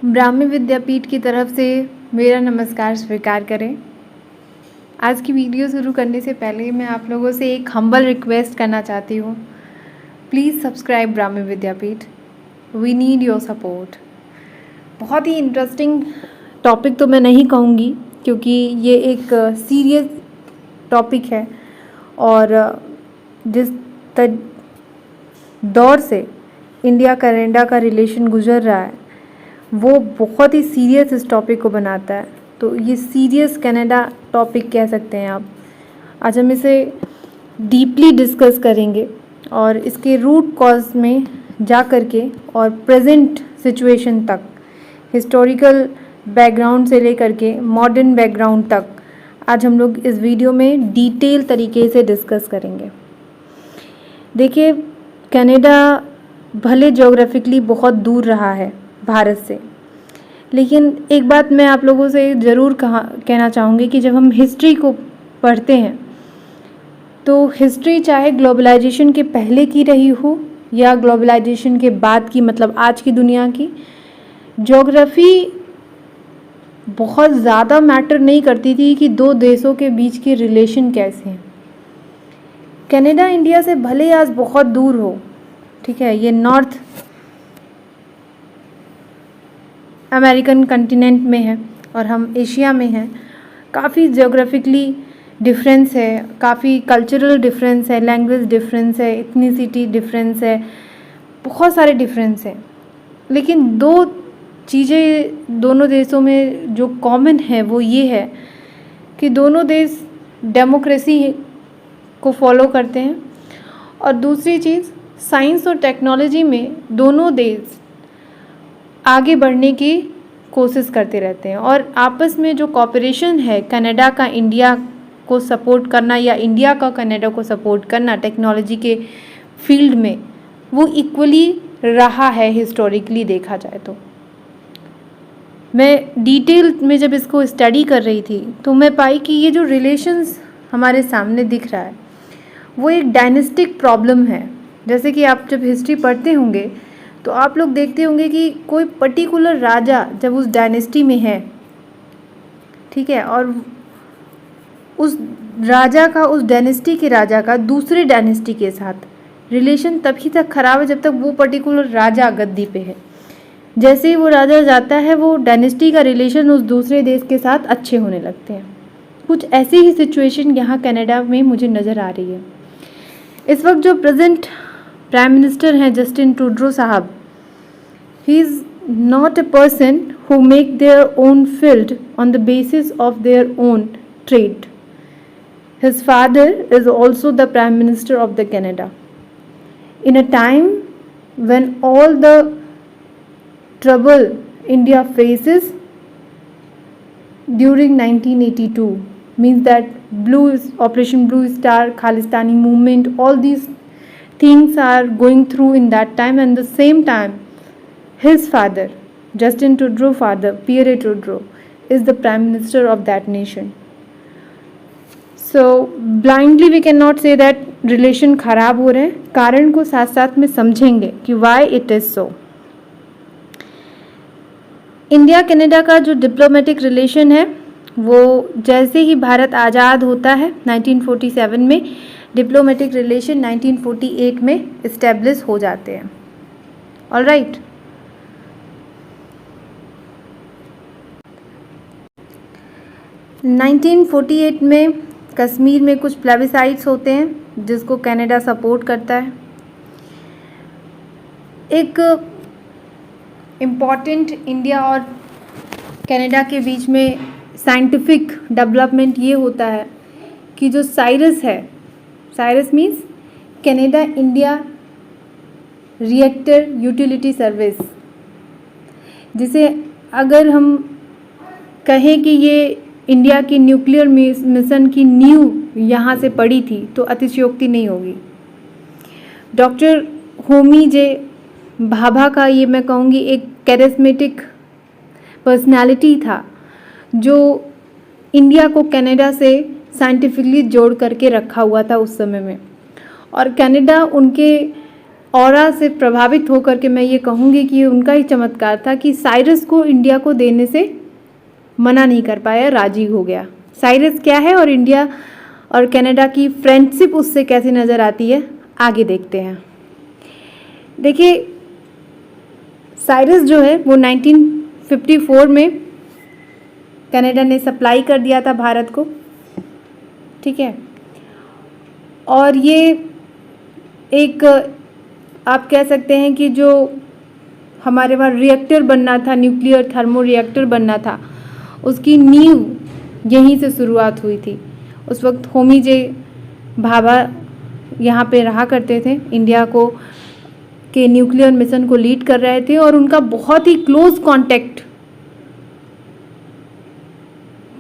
ब्राह्मी विद्यापीठ की तरफ से मेरा नमस्कार स्वीकार करें। आज की वीडियो शुरू करने से पहले मैं आप लोगों से एक हम्बल रिक्वेस्ट करना चाहती हूँ। Please subscribe Brahmi Vidyapeeth, we need your support. बहुत ही इंटरेस्टिंग टॉपिक तो मैं नहीं कहूँगी क्योंकि ये एक सीरियस टॉपिक है और जिस दौर से इंडिया कनाडा का रिलेशन गुजर रहा है वो बहुत ही सीरियस इस टॉपिक को बनाता है। तो ये सीरियस कनाडा टॉपिक कह सकते हैं आप। आज हम इसे डीपली डिस्कस करेंगे और इसके रूट कॉज में जा कर के और प्रेजेंट सिचुएशन तक, हिस्टोरिकल बैकग्राउंड से लेकर के मॉडर्न बैकग्राउंड तक आज हम लोग इस वीडियो में डिटेल तरीके से डिस्कस करेंगे। देखिए, कनाडा भले ज्योग्राफिकली बहुत दूर रहा है भारत से, लेकिन एक बात मैं आप लोगों से ज़रूर कहना चाहूँगी कि जब हम हिस्ट्री को पढ़ते हैं तो हिस्ट्री चाहे ग्लोबलाइजेशन के पहले की रही हो या ग्लोबलाइजेशन के बाद की, मतलब आज की दुनिया की, ज्योग्राफी बहुत ज़्यादा मैटर नहीं करती थी कि दो देशों के बीच के रिलेशन कैसे हैं। कनाडा इंडिया से भले आज बहुत दूर हो, ठीक है, ये नॉर्थ अमेरिकन कंटिनेंट में है और हम एशिया में हैं, काफ़ी ज्योग्राफिकली डिफरेंस है, काफ़ी कल्चरल डिफरेंस है, लैंग्वेज डिफरेंस है, इथनिसिटी डिफरेंस है, बहुत सारे डिफरेंस है। लेकिन दो चीज़ें दोनों देशों में जो कॉमन है वो ये है कि दोनों देश डेमोक्रेसी को फॉलो करते हैं और दूसरी चीज़ साइंस और टेक्नोलॉजी में दोनों देश आगे बढ़ने की कोशिश करते रहते हैं और आपस में जो कॉपरेशन है कनाडा का इंडिया को सपोर्ट करना या इंडिया का कनाडा को सपोर्ट करना टेक्नोलॉजी के फील्ड में, वो इक्वली रहा है हिस्टोरिकली देखा जाए तो। मैं डिटेल में जब इसको स्टडी कर रही थी तो मैं पाई कि ये जो रिलेशंस हमारे सामने दिख रहा है वो एक डायनेस्टिक प्रॉब्लम है। जैसे कि आप जब हिस्ट्री पढ़ते होंगे तो आप लोग देखते होंगे कि कोई पर्टिकुलर राजा जब उस डायनेस्टी में है, ठीक है, और उस राजा का, उस डायनेस्टी के राजा का दूसरे डायनेस्टी के साथ रिलेशन तभी तक खराब है जब तक वो पर्टिकुलर राजा गद्दी पे है। जैसे ही वो राजा जाता है वो डायनेस्टी का रिलेशन उस दूसरे देश के साथ अच्छे होने लगते हैं। कुछ ऐसी ही सिचुएशन यहाँ कनाडा में मुझे नज़र आ रही है। इस वक्त जो प्रेजेंट प्राइम मिनिस्टर हैं जस्टिन ट्रूडो साहब, he is not a person who make their own field on the basis of their own trade. His father is also the prime minister of the Canada in a time when all the trouble India faces during 1982, means that Operation Blue Star, Khalistani movement, all these things are going through in that time, and the same time his father, Justin Trudeau father, Pierre Trudeau, is the prime minister of that nation. So blindly we cannot say that relation खराब हो रहे हैं। कारण को साथ साथ में समझेंगे कि why it is so। India Canada का जो डिप्लोमेटिक रिलेशन है वो जैसे ही भारत आज़ाद होता है 1947 में, डिप्लोमेटिक रिलेशन 1948 में इस्टेब्लिश हो जाते हैं। ऑलराइट, 1948 में कश्मीर में कुछ प्लेबिसाइट्स होते हैं जिसको कनाडा सपोर्ट करता है। एक इम्पॉर्टेंट इंडिया और कनाडा के बीच में साइंटिफिक डेवलपमेंट ये होता है कि जो साइरस है, Cyrus means Canada India reactor utility service, जिसे अगर हम कहें कि ये इंडिया की न्यूक्लियर मिशन की नींव यहाँ से पड़ी थी तो अतिशयोक्ति नहीं होगी। डॉक्टर होमी जे भाभा का ये मैं कहूँगी एक कैरिस्मेटिक पर्सनालिटी था जो इंडिया को कनाडा से साइंटिफिकली जोड़ करके रखा हुआ था उस समय में, और कनाडा उनके ऑरा से प्रभावित होकर के मैं ये कहूँगी कि उनका ही चमत्कार था कि साइरस को इंडिया को देने से मना नहीं कर पाया, राजी हो गया। साइरस क्या है और इंडिया और कनाडा की फ्रेंडशिप उससे कैसी नज़र आती है, आगे देखते हैं। देखिए, साइरस जो है वो 1954 में कनाडा ने सप्लाई कर दिया था भारत को, ठीक है। और ये एक आप कह सकते हैं कि जो हमारे वहाँ रिएक्टर बनना था, न्यूक्लियर थर्मो रिएक्टर बनना था, उसकी नींव यहीं से शुरुआत हुई थी। उस वक्त होमी जे भाभा यहाँ पे रहा करते थे, इंडिया को के न्यूक्लियर मिशन को लीड कर रहे थे और उनका बहुत ही क्लोज कांटेक्ट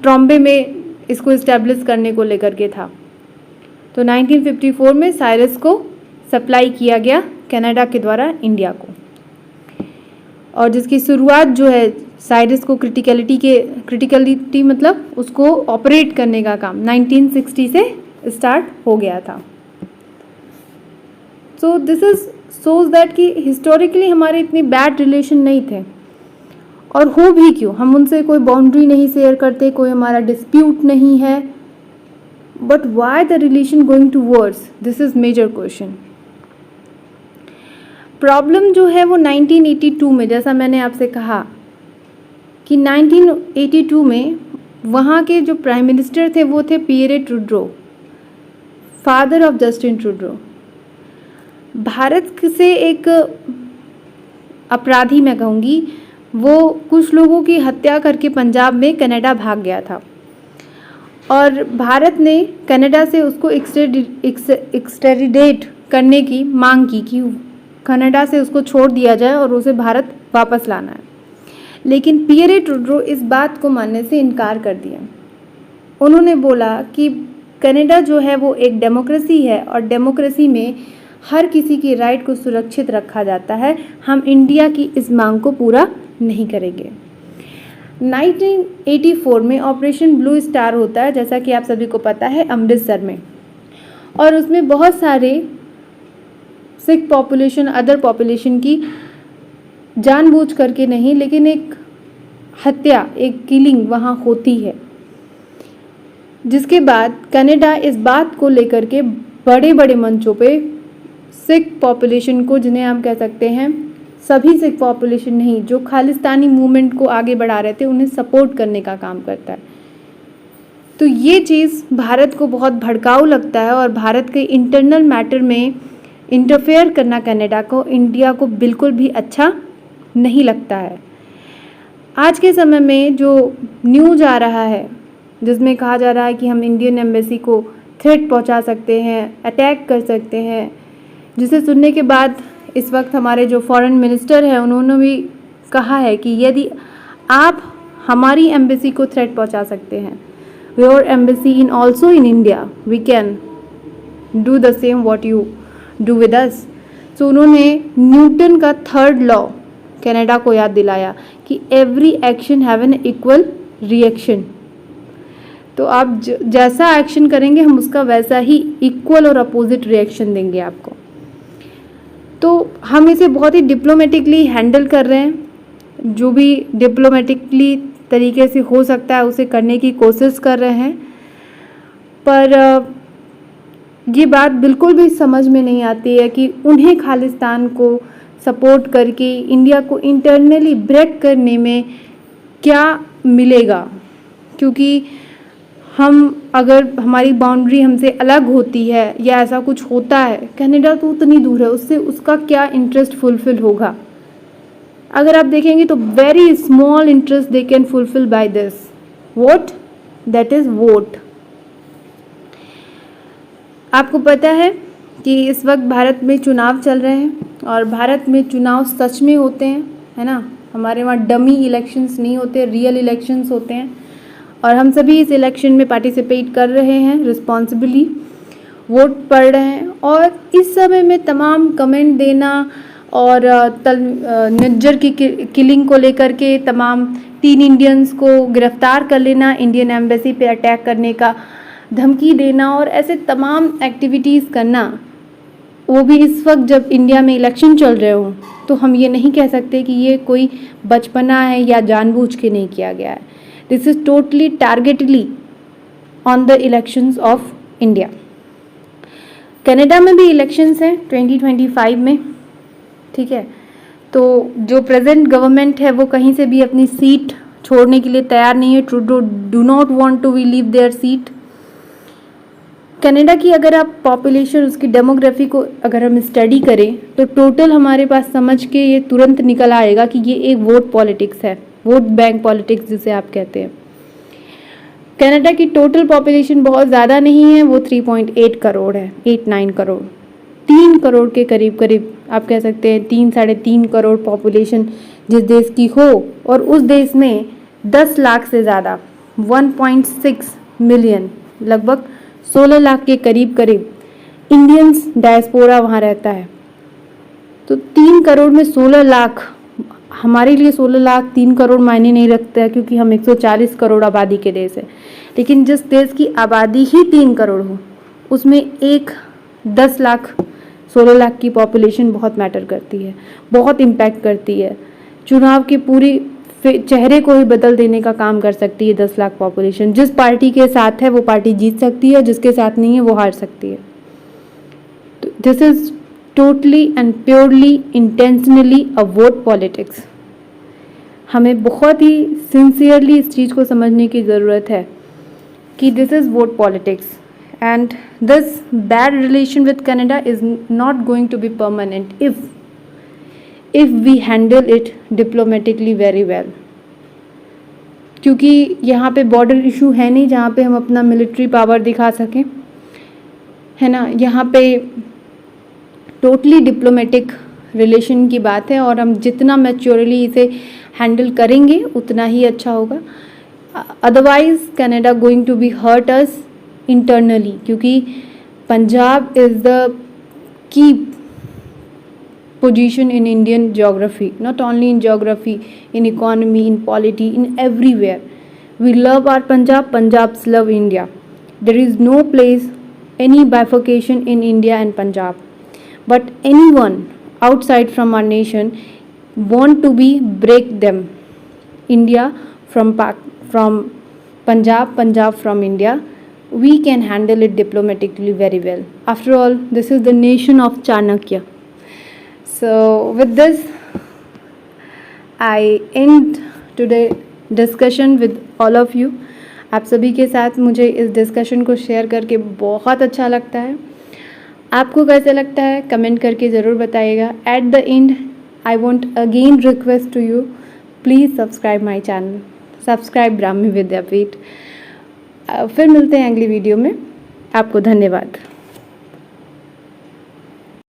ट्रॉम्बे में इसको इस्टेब्लिश करने को लेकर के था। तो 1954 में साइरस को सप्लाई किया गया कनाडा के द्वारा इंडिया को, और जिसकी शुरुआत जो है साइरस को क्रिटिकलिटी मतलब उसको ऑपरेट करने का काम 1960 से स्टार्ट हो गया था। So this is shows that कि हिस्टोरिकली हमारे इतनी बैड रिलेशन नहीं थे, और हो भी क्यों, हम उनसे कोई बाउंड्री नहीं शेयर करते, कोई हमारा डिस्प्यूट नहीं है, but why the relation going to worse, this is major question. Problem जो है वो 1982 में, जैसा मैंने आपसे कहा कि 1982 में वहाँ के जो प्राइम मिनिस्टर थे वो थे Pierre Trudeau, father of Justin Trudeau. Bharat से एक अपराधी मैं कहूँगी, वो कुछ लोगों की हत्या करके पंजाब में कनाडा भाग गया था, और भारत ने कनाडा से उसको एक्सट्रेडिट करने की मांग की कि कनाडा से उसको छोड़ दिया जाए और उसे भारत वापस लाना है। लेकिन पियरे ट्रूडो इस बात को मानने से इनकार कर दिया। उन्होंने बोला कि कनाडा जो है वो एक डेमोक्रेसी है और डेमोक्रेसी में हर किसी की राइट को सुरक्षित रखा जाता है, हम इंडिया की इस मांग को पूरा नहीं करेंगे। 1984 में ऑपरेशन ब्लू स्टार होता है, जैसा कि आप सभी को पता है, अमृतसर में, और उसमें बहुत सारे सिख पॉपुलेशन, अदर पॉपुलेशन की जानबूझ करके नहीं लेकिन एक हत्या, एक किलिंग वहाँ होती है, जिसके बाद कनाडा इस बात को लेकर के बड़े बड़े मंचों पे सिख पॉपुलेशन को, जिन्हें हम कह सकते हैं सभी सिख पॉपुलेशन नहीं, जो खालिस्तानी मूवमेंट को आगे बढ़ा रहे थे, उन्हें सपोर्ट करने का काम करता है। तो ये चीज़ भारत को बहुत भड़काऊ लगता है, और भारत के इंटरनल मैटर में इंटरफेयर करना कनाडा को, इंडिया को बिल्कुल भी अच्छा नहीं लगता है। आज के समय में जो न्यूज़ आ रहा है जिसमें कहा जा रहा है कि हम इंडियन एम्बेसी को थ्रेट पहुंचा सकते हैं, अटैक कर सकते हैं, जिसे सुनने के बाद इस वक्त हमारे जो फॉरेन मिनिस्टर हैं उन्होंने भी कहा है कि यदि आप हमारी एम्बेसी को थ्रेट पहुंचा सकते हैं, your embassy in also in India, we can do the same what you do with us. So उन्होंने न्यूटन का थर्ड लॉ कनाडा को याद दिलाया कि every action have an equal reaction. तो आप जैसा एक्शन करेंगे हम उसका वैसा ही इक्वल और अपोजिट रिएक्शन देंगे आपको। तो हम इसे बहुत ही डिप्लोमेटिकली हैंडल कर रहे हैं, जो भी डिप्लोमेटिकली तरीके से हो सकता है उसे करने की कोशिश कर रहे हैं, पर ये बात बिल्कुल भी समझ में नहीं आती है कि उन्हें खालिस्तान को सपोर्ट करके इंडिया को इंटरनली ब्रेक करने में क्या मिलेगा, क्योंकि हम अगर हमारी बाउंड्री हमसे अलग होती है या ऐसा कुछ होता है, कनाडा तो उतनी दूर है, उससे उसका क्या इंटरेस्ट फुलफिल होगा। अगर आप देखेंगे तो very small interest they can fulfil by this vote, that is vote. आपको पता है कि इस वक्त भारत में चुनाव चल रहे हैं, और भारत में चुनाव सच में होते हैं, है ना। हमारे वहाँ डमी इलेक्शंस नहीं होते, रियल इलेक्शंस होते हैं, और हम सभी इस इलेक्शन में पार्टिसिपेट कर रहे हैं, रिस्पॉन्सिबली वोट पड़ रहे हैं। और इस समय में तमाम कमेंट देना और निज्जर की किलिंग को लेकर के तमाम 3 इंडियंस को गिरफ्तार कर लेना, इंडियन एम्बेसी पे अटैक करने का धमकी देना और ऐसे तमाम एक्टिविटीज़ करना, वो भी इस वक्त जब इंडिया में इलेक्शन चल रहे हों, तो हम ये नहीं कह सकते कि ये कोई बचपना है या जानबूझ के नहीं किया गया है। This is totally targetly on the elections of India. Canada में भी इलेक्शंस हैं 2025 में, ठीक है। तो जो प्रेजेंट गवर्नमेंट है वो कहीं से भी अपनी सीट छोड़ने के लिए तैयार नहीं है। Trudeau do not want to leave their seat. Canada की अगर आप पॉपुलेशन, उसकी डेमोग्राफी को अगर हम स्टडी करें तो टोटल हमारे पास समझ के ये तुरंत निकल आएगा कि ये एक वोट पॉलिटिक्स है, वोट बैंक पॉलिटिक्स जिसे आप कहते हैं। कनाडा की टोटल पॉपुलेशन बहुत ज़्यादा नहीं है, वो 3.8 करोड़ है, 8-9 करोड़, 3 करोड़ के करीब करीब आप कह सकते हैं। 3-3.5 करोड़ पॉपुलेशन जिस देश की हो और उस देश में 10 लाख से ज़्यादा 1.6 मिलियन, लगभग 16 लाख के करीब करीब इंडियंस डायस्पोरा वहाँ रहता है। तो 3 करोड़ में 16 लाख, हमारे लिए 16 लाख 3 करोड़ मायने नहीं रखता है क्योंकि हम 140 करोड़ आबादी के देश है। लेकिन जिस देश की आबादी ही 3 करोड़ हो, उसमें 10 लाख 16 लाख की पॉपुलेशन बहुत मैटर करती है, बहुत इम्पैक्ट करती है। चुनाव के पूरी चेहरे को ही बदल देने का काम कर सकती है 10 लाख पॉपुलेशन। जिस पार्टी के साथ है वो पार्टी जीत सकती है, जिसके साथ नहीं है वो हार सकती है। तो this is totally and purely intentionally a vote politics. हमें बहुत ही सिंसियरली इस चीज़ को समझने की ज़रूरत है कि this is vote politics and this bad relation with Canada is not going to be permanent if we handle it diplomatically very well। क्योंकि यहाँ पे बॉर्डर इशू है नहीं जहाँ पे हम अपना मिलिट्री पावर दिखा सकें, है ना। यहाँ पे टोटली डिप्लोमेटिक रिलेशन की बात है और हम जितना मैच्योरली इसे हैंडल करेंगे उतना ही अच्छा होगा। Otherwise Canada going to be hurt us internally, क्योंकि Punjab is the key position in Indian geography, not only in geography, in economy, in polity, in everywhere. We love our Punjab, Punjabs love India. There is no place, any bifurcation in India and Punjab. But anyone outside from our nation want to break them. India from Punjab, Punjab from India. We can handle it diplomatically very well. After all, this is the nation of Chanakya. So with this, I end today's discussion with all of you. आप सभी के साथ मुझे इस discussion को share करके बहुत अच्छा लगता है। आपको कैसा लगता है कमेंट करके ज़रूर बताइएगा। At the end I want again request to you, please subscribe my channel, subscribe Brahmi Vidyapeeth. फिर मिलते हैं अगली वीडियो में। आपको धन्यवाद।